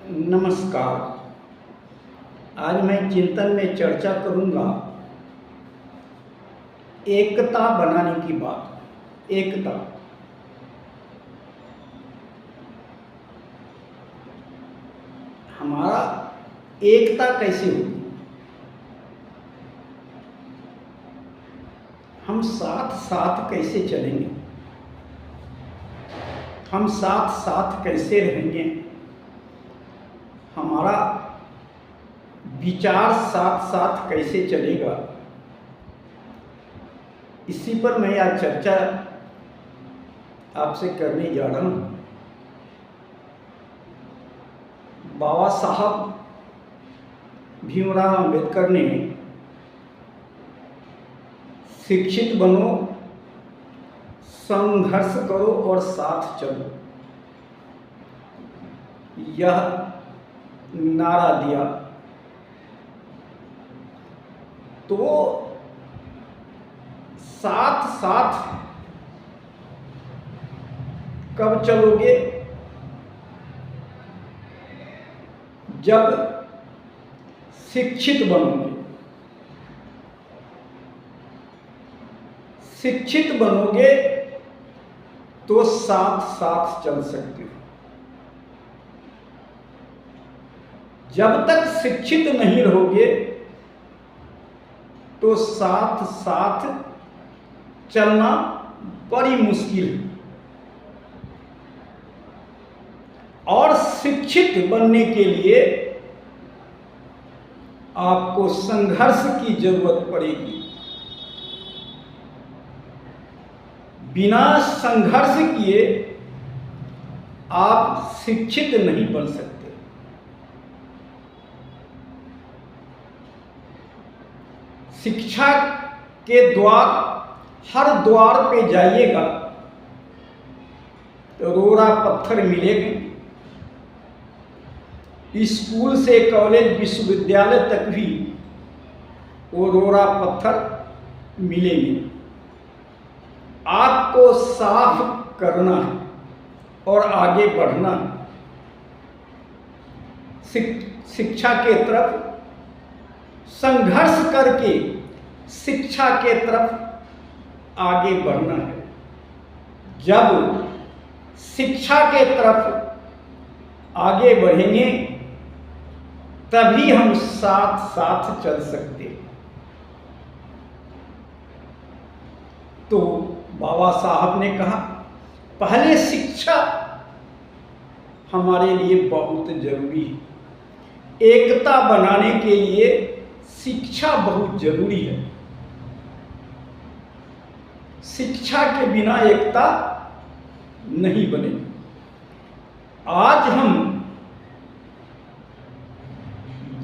नमस्कार। आज मैं चिंतन में चर्चा करूंगा एकता बनाने की बात। एकता हमारा एकता कैसे होगी? हम साथ साथ कैसे चलेंगे? हम साथ साथ कैसे रहेंगे? हमारा विचार साथ साथ कैसे चलेगा? इसी पर मैं आज चर्चा आपसे करने जा रहा हूँ। बाबा साहब भीमराव अंबेडकर ने शिक्षित बनो, संघर्ष करो और साथ चलो, यह नारा दिया। तो साथ साथ कब चलोगे? जब शिक्षित बनोगे। शिक्षित बनोगे तो साथ साथ चल सकते हो। जब तक शिक्षित नहीं रहोगे तो साथ साथ चलना बड़ी मुश्किल है। और शिक्षित बनने के लिए आपको संघर्ष की जरूरत पड़ेगी। बिना संघर्ष किए आप शिक्षित नहीं बन सकते। शिक्षा के द्वार, हर द्वार पे जाइएगा तो रोड़ा पत्थर मिलेंगे। स्कूल से कॉलेज विश्वविद्यालय तक भी वो रोड़ा पत्थर मिलेंगे। आपको साफ करना है और आगे बढ़ना है। शिक्षा के तरफ संघर्ष करके शिक्षा के तरफ आगे बढ़ना है। जब शिक्षा के तरफ आगे बढ़ेंगे तभी हम साथ साथ चल सकते हैं। तो बाबा साहब ने कहा, पहले शिक्षा हमारे लिए बहुत जरूरी है। एकता बनाने के लिए शिक्षा बहुत जरूरी है। शिक्षा के बिना एकता नहीं बनेगी। आज हम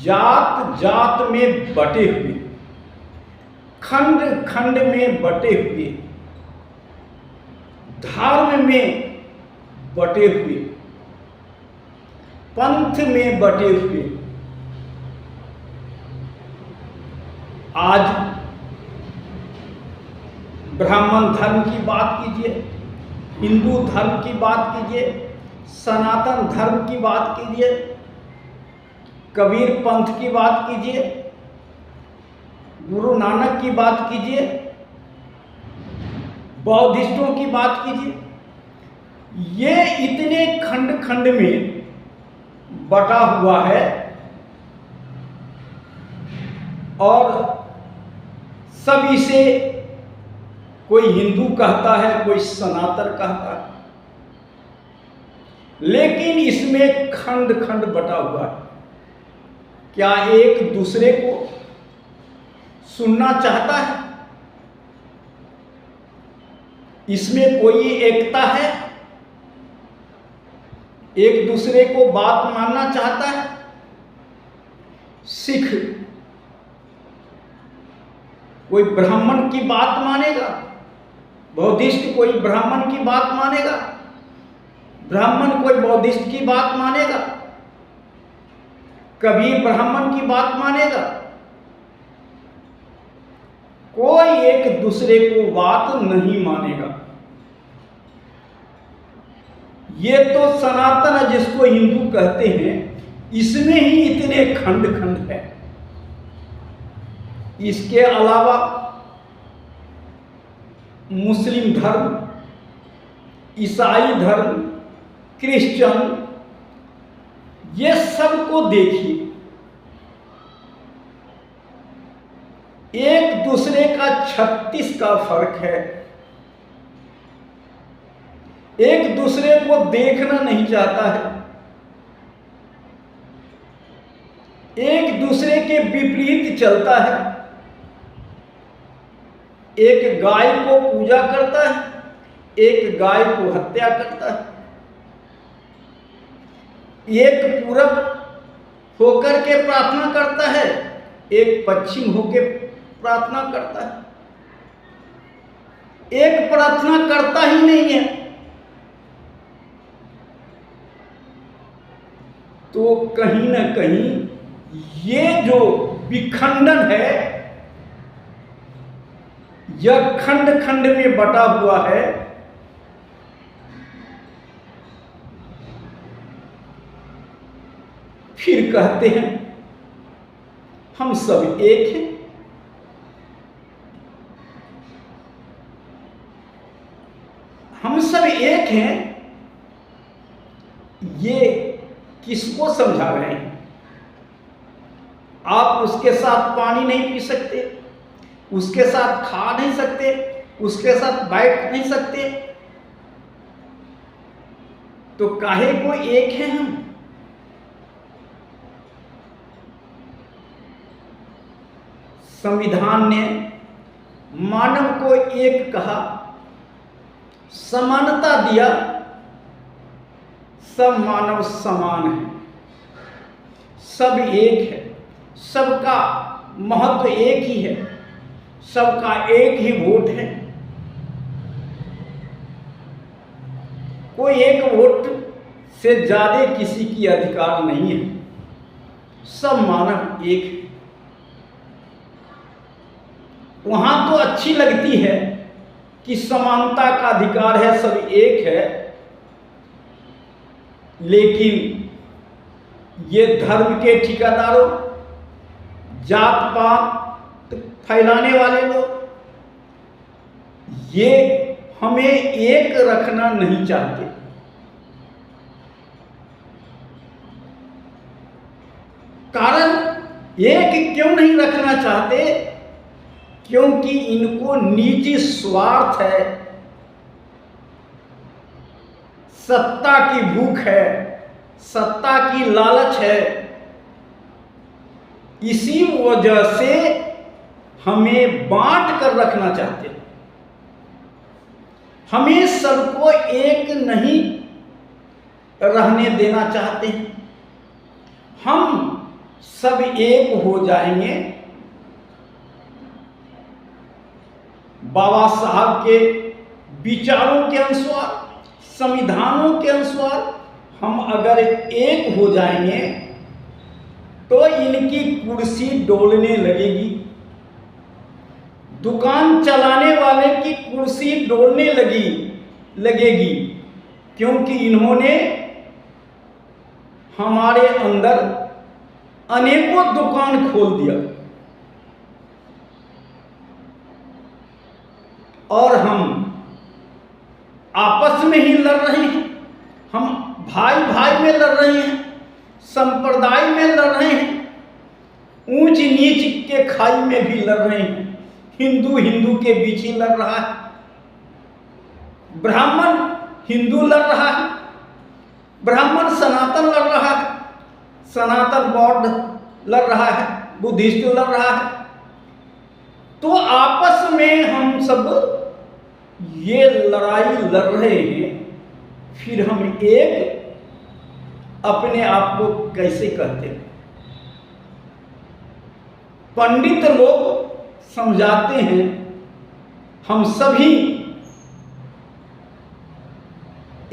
जात जात में बटे हुए, खंड खंड में बटे हुए, धर्म में बटे हुए, पंथ में बटे हुए, आज ब्राह्मण धर्म की बात कीजिए, हिंदू धर्म की बात कीजिए, सनातन धर्म की बात कीजिए, कबीर पंथ की बात कीजिए, गुरु नानक की बात कीजिए, बौद्धिस्टों की बात कीजिए। ये इतने खंड खंड में बटा हुआ है और सभी से कोई हिंदू कहता है, कोई सनातन कहता है, लेकिन इसमें खंड खंड बटा हुआ है। क्या एक दूसरे को सुनना चाहता है? इसमें कोई एकता है? एक दूसरे को बात मानना चाहता है? सिख कोई ब्राह्मण की बात मानेगा? बौद्धिस्ट कोई ब्राह्मण की बात मानेगा? ब्राह्मण कोई बौद्धिस्ट की बात मानेगा? कबीर ब्राह्मण की बात मानेगा? कोई एक दूसरे को बात नहीं मानेगा। ये तो सनातन है जिसको हिंदू कहते हैं, इसमें ही इतने खंड खंड है। इसके अलावा मुस्लिम धर्म, ईसाई धर्म, क्रिश्चियन, ये सबको देखिए, एक दूसरे का 36 का फर्क है। एक दूसरे को देखना नहीं चाहता है, एक दूसरे के विपरीत चलता है। एक गाय को पूजा करता है, एक गाय को हत्या करता है। एक पूरब होकर के प्रार्थना करता है, एक पश्चिम होकर प्रार्थना करता है। एक प्रार्थना करता ही नहीं है। तो कहीं ना कहीं ये जो विखंडन है, यह खंड खंड में बटा हुआ है। फिर कहते हैं हम सब एक हैं। हम सब एक हैं, ये किसको समझा रहे हैं? आप उसके साथ पानी नहीं पी सकते, उसके साथ खा नहीं सकते, उसके साथ बैठ नहीं सकते, तो काहे को एक हैं हम? संविधान ने मानव को एक कहा, समानता दिया, सब मानव समान है, सब एक है, सबका महत्व एक ही है, सबका एक ही वोट है। कोई एक वोट से ज्यादा किसी की अधिकार नहीं है, सब मानव एक है। वहां तो अच्छी लगती है कि समानता का अधिकार है, सब एक है, लेकिन ये धर्म के ठिकादारों, जात पात फैलाने वाले लोग, ये हमें एक रखना नहीं चाहते। कारण एक क्यों नहीं रखना चाहते? क्योंकि इनको निजी स्वार्थ है, सत्ता की भूख है, सत्ता की लालच है। इसी वजह से हमें बांट कर रखना चाहते हैं। हमें सबको एक नहीं रहने देना चाहते हैं। हम सब एक हो जाएंगे, बाबा साहब के विचारों के अनुसार, संविधानों के अनुसार हम अगर एक हो जाएंगे तो इनकी कुर्सी डोलने लगेगी, दुकान चलाने वाले की कुर्सी डोलने लगेगी, क्योंकि इन्होंने हमारे अंदर अनेकों दुकान खोल दिया और हम आपस में ही लड़ रहे हैं। हम भाई भाई में लड़ रहे हैं, संप्रदाय में लड़ रहे हैं, ऊंच नीच के खाई में भी लड़ रहे हैं। हिंदू हिंदू के बीच ही लड़ रहा है, ब्राह्मण हिंदू लड़ रहा है, ब्राह्मण सनातन लड़ रहा है, सनातन बौद्ध लड़ रहा है, बुद्धिस्ट लड़ रहा है। तो आपस में हम सब ये लड़ाई लड़ रहे हैं, फिर हम एक अपने आप को कैसे कहते हैं? पंडित लोग समझाते हैं हम सभी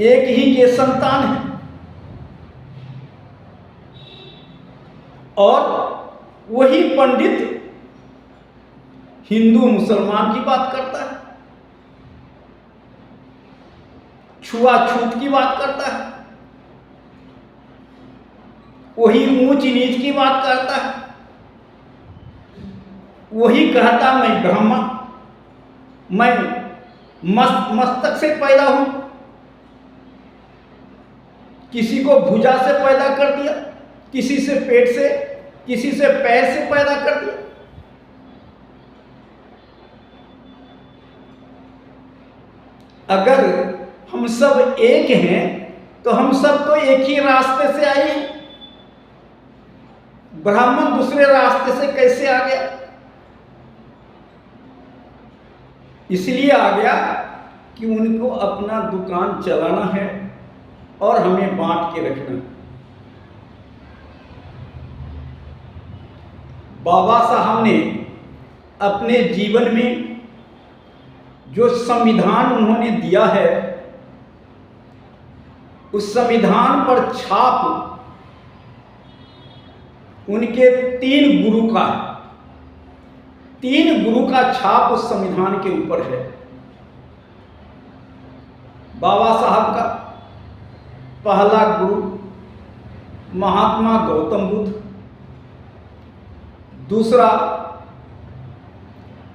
एक ही के संतान हैं, और वही पंडित हिंदू मुसलमान की बात करता है, छुआछूत की बात करता है, वही ऊंच नीच की बात करता है, वही कहता मैं ब्रह्मा, मैं मस्तक से पैदा हूं, किसी को भुजा से पैदा कर दिया, किसी से पेट से, किसी से पैर से पैदा कर दिया। अगर हम सब एक हैं तो हम सब तो एक ही रास्ते से आए हैं। ब्राह्मण दूसरे रास्ते से कैसे आ गया? इसलिए आ गया कि उनको अपना दुकान चलाना है और हमें बांट के रखना है। बाबा साहब ने अपने जीवन में जो संविधान उन्होंने दिया है, उस संविधान पर छाप उनके 3 गुरु का है। 3 गुरु का छाप उस संविधान के ऊपर है। बाबा साहब का पहला गुरु महात्मा गौतम बुद्ध, दूसरा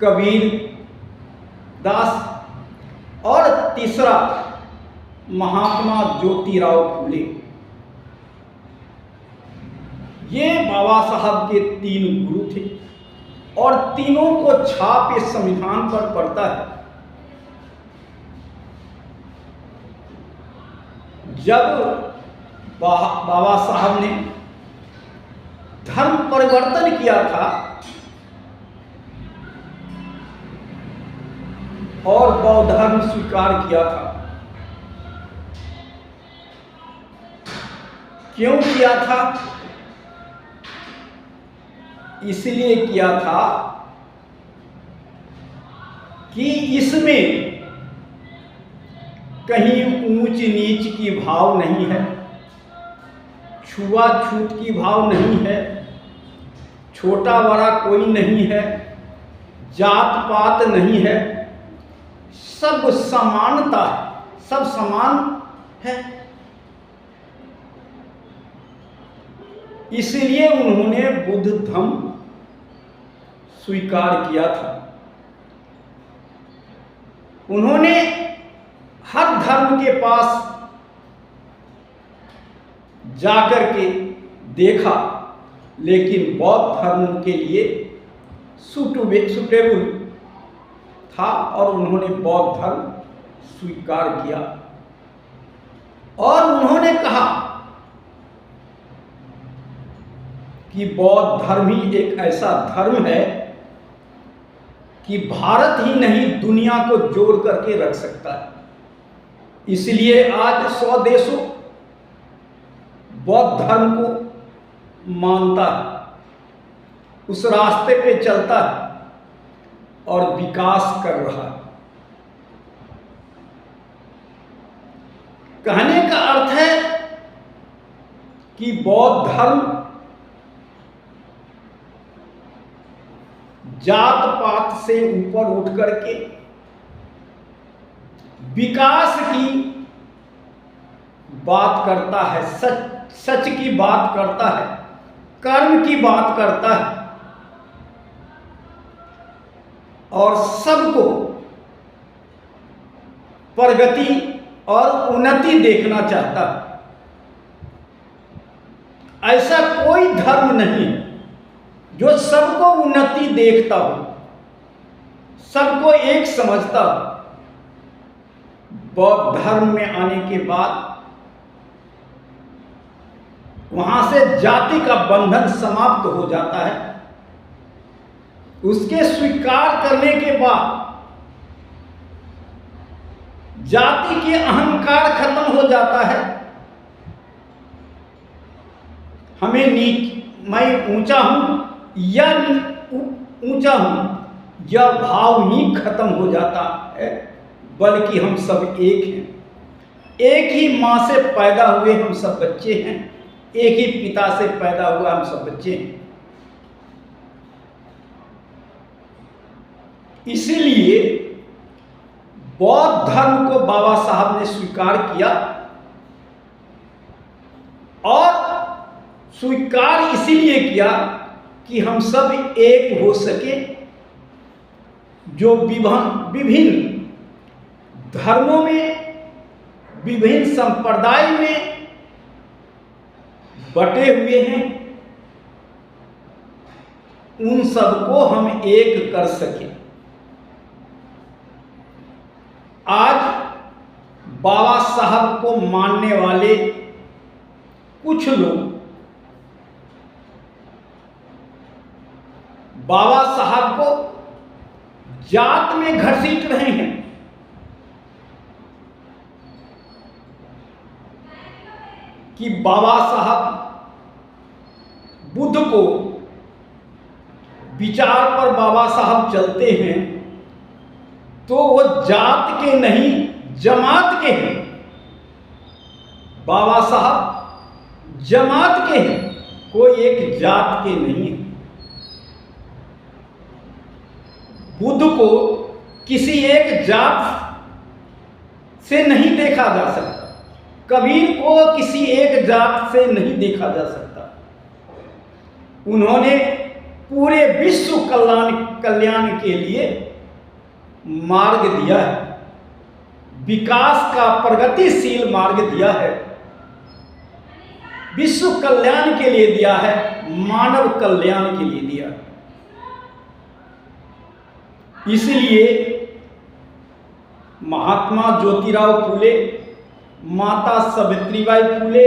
कबीर दास और तीसरा महात्मा ज्योतिराव फूले। ये बाबा साहब के 3 गुरु थे और तीनों को छाप इस संविधान पर पड़ता है। जब बाबा साहब ने धर्म परिवर्तन किया था और बौद्ध धर्म स्वीकार किया था, क्यों किया था? इसलिए किया था कि इसमें कहीं ऊंच नीच की भाव नहीं है, छुआछूत की भाव नहीं है, छोटा बड़ा कोई नहीं है, जात पात नहीं है, सब समानता है, सब समान है। इसलिए उन्होंने बुद्ध धर्म स्वीकार किया था। उन्होंने हर धर्म के पास जाकर के देखा, लेकिन बौद्ध धर्म के लिए सुटेबल था और उन्होंने बौद्ध धर्म स्वीकार किया। और उन्होंने कहा कि बौद्ध धर्म ही एक ऐसा धर्म है कि भारत ही नहीं दुनिया को जोड़ करके रख सकता है। इसलिए आज 100 देशों बौद्ध धर्म को मानता है, उस रास्ते पे चलता है और विकास कर रहा है। कहने का अर्थ है कि बौद्ध धर्म जात पात से ऊपर उठ करके विकास की बात करता है, सच की बात करता है, कर्म की बात करता है और सबको प्रगति और उन्नति देखना चाहता है। ऐसा कोई धर्म नहीं है जो सबको उन्नति देखता हो, सबको एक समझता हो। बौद्ध धर्म में आने के बाद वहां से जाति का बंधन समाप्त हो जाता है। उसके स्वीकार करने के बाद जाति के अहंकार खत्म हो जाता है। हमें मैं ऊंचा हूं या ऊंचा हूं, यह भाव ही खत्म हो जाता है, बल्कि हम सब एक हैं। एक ही मां से पैदा हुए हम सब बच्चे हैं, एक ही पिता से पैदा हुआ हम सब बच्चे हैं। इसीलिए बौद्ध धर्म को बाबा साहब ने स्वीकार किया और स्वीकार इसीलिए किया कि हम सब एक हो सके, जो विभिन्न धर्मों में, विभिन्न संप्रदाय में बटे हुए हैं, उन सबको हम एक कर सके। आज बाबा साहब को मानने वाले कुछ लोग बाबा साहब को जात में घसीट रहे हैं। कि बाबा साहब बुद्ध को विचार पर बाबा साहब चलते हैं तो वो जात के नहीं जमात के हैं। बाबा साहब जमात के हैं, कोई एक जात के नहीं है। बुद्ध को किसी एक जात से नहीं देखा जा सकता, कबीर को किसी एक जात से नहीं देखा जा सकता। उन्होंने पूरे विश्व कल्याण के लिए मार्ग दिया है, विकास का प्रगतिशील मार्ग दिया है, विश्व कल्याण के लिए दिया है, मानव कल्याण के लिए दिया है। इसलिए महात्मा ज्योतिराव फूले, माता सावित्रीबाई फूले,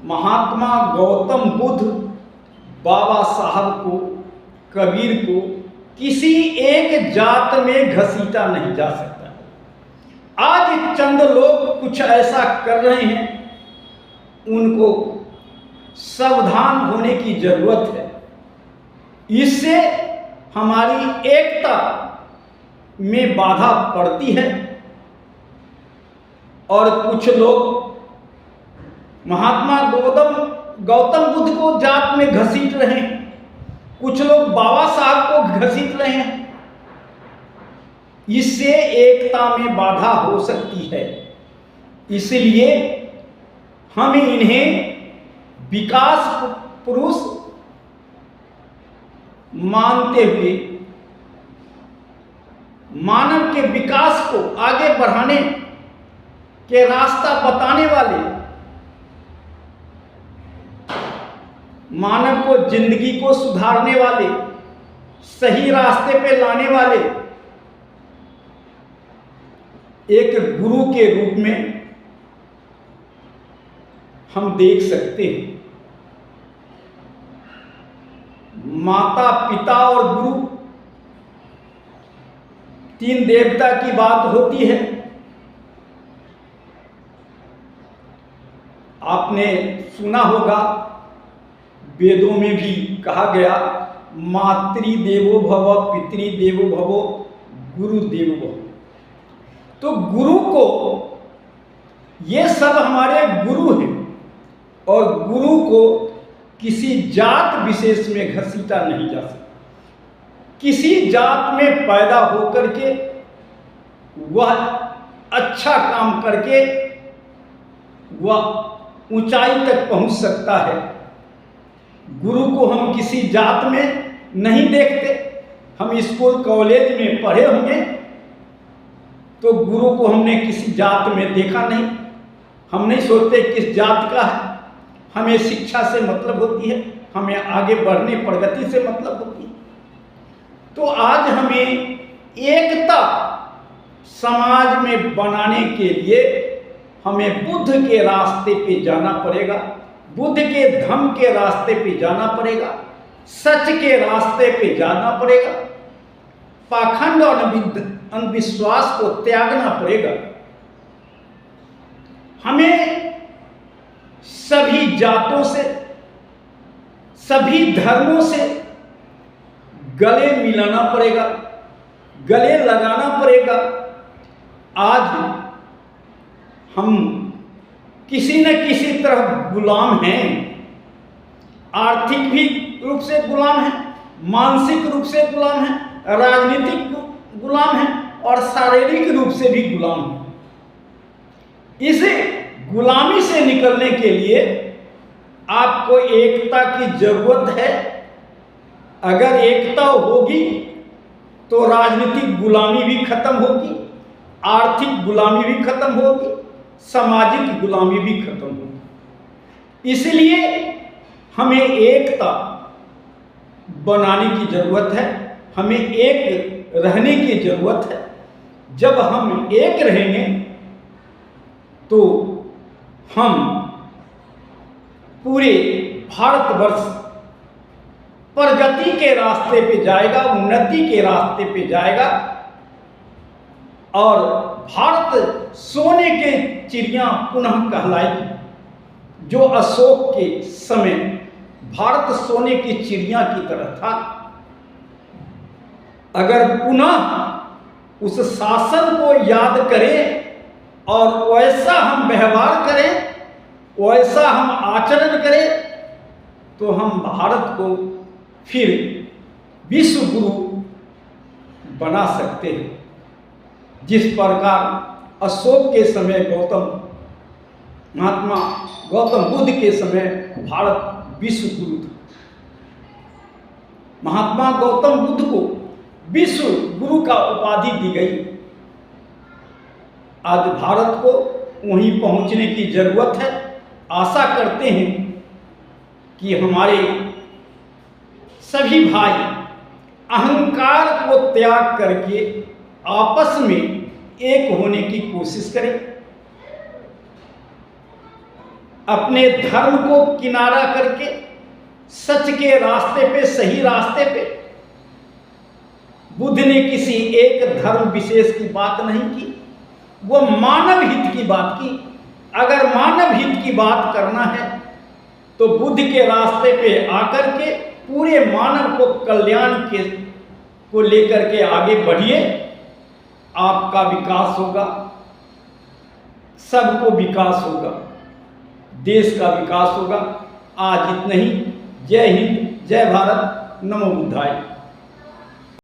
महात्मा गौतम बुद्ध, बाबा साहब को, कबीर को किसी एक जात में घसीटा नहीं जा सकता। आज चंद लोग कुछ ऐसा कर रहे हैं, उनको सावधान होने की जरूरत है। इससे हमारी एकता में बाधा पड़ती है और कुछ लोग महात्मा गौतम बुद्ध को जात में घसीट रहे हैं, कुछ लोग बाबा साहब को घसीट रहे हैं। इससे एकता में बाधा हो सकती है। इसलिए हम इन्हें विकास पुरुष मानते हुए मानव के विकास को आगे बढ़ाने के रास्ता बताने वाले, मानव को जिंदगी को सुधारने वाले, सही रास्ते पे लाने वाले एक गुरु के रूप में हम देख सकते हैं। माता, पिता और गुरु, तीन देवता की बात होती है। आपने सुना होगा, वेदों में भी कहा गया, मातृदेवो भव, पितृदेवो भव, गुरुदेवो भव। तो गुरु को, ये सब हमारे गुरु हैं और गुरु को किसी जात विशेष में घसीटा नहीं जा सकता। किसी जात में पैदा होकर के वह अच्छा काम करके वह ऊंचाई तक पहुंच सकता है। गुरु को हम किसी जात में नहीं देखते। हम स्कूल कॉलेज में पढ़े होंगे तो गुरु को हमने किसी जात में देखा नहीं। हम नहीं सोचते किस जात का है। हमें शिक्षा से मतलब होती है, हमें आगे बढ़ने, प्रगति से मतलब होती है। तो आज हमें एकता समाज में बनाने के लिए हमें बुद्ध के रास्ते पे जाना पड़ेगा, बुद्ध के धम्म के रास्ते पे जाना पड़ेगा, सच के रास्ते पे जाना पड़ेगा, पाखंड और अंधविश्वास को त्यागना पड़ेगा। हमें सभी जातों से, सभी धर्मों से गले मिलाना पड़ेगा, गले लगाना पड़ेगा। आज हम किसी न किसी तरह गुलाम हैं, आर्थिक भी रूप से गुलाम हैं, मानसिक रूप से गुलाम हैं, राजनीतिक गुलाम हैं और शारीरिक रूप से भी गुलाम हैं। इसे गुलामी से निकलने के लिए आपको एकता की जरूरत है। अगर एकता होगी तो राजनीतिक गुलामी भी खत्म होगी, आर्थिक गुलामी भी खत्म होगी, सामाजिक गुलामी भी खत्म होगी। इसलिए हमें एकता बनाने की जरूरत है, हमें एक रहने की जरूरत है। जब हम एक रहेंगे तो हम पूरे भारतवर्ष प्रगति के रास्ते पे जाएगा, उन्नति के रास्ते पे जाएगा और भारत सोने के चिड़िया पुनः कहलाएगी। जो अशोक के समय भारत सोने की चिड़िया की तरह था, अगर पुनः उस शासन को याद करें और वैसा हम व्यवहार करें, वैसा हम आचरण करें, तो हम भारत को फिर विश्व गुरु बना सकते हैं। जिस प्रकार अशोक के समय महात्मा गौतम बुद्ध के समय भारत विश्व गुरु था। महात्मा गौतम बुद्ध को विश्व गुरु का उपाधि दी गई। आज भारत को वहीं पहुंचने की जरूरत है। आशा करते हैं कि हमारे सभी भाई अहंकार को त्याग करके आपस में एक होने की कोशिश करें, अपने धर्म को किनारा करके सच के रास्ते पे, सही रास्ते पे। बुद्ध ने किसी एक धर्म विशेष की बात नहीं की, वो मानव हित की बात की। अगर मानव हित की बात करना है तो बुद्ध के रास्ते पे आकर के पूरे मानव को कल्याण को लेकर के आगे बढ़िए। आपका विकास होगा, सबको विकास होगा, देश का विकास होगा। आज इतना ही। जय हिंद, जय भारत, नमो बुद्धाय।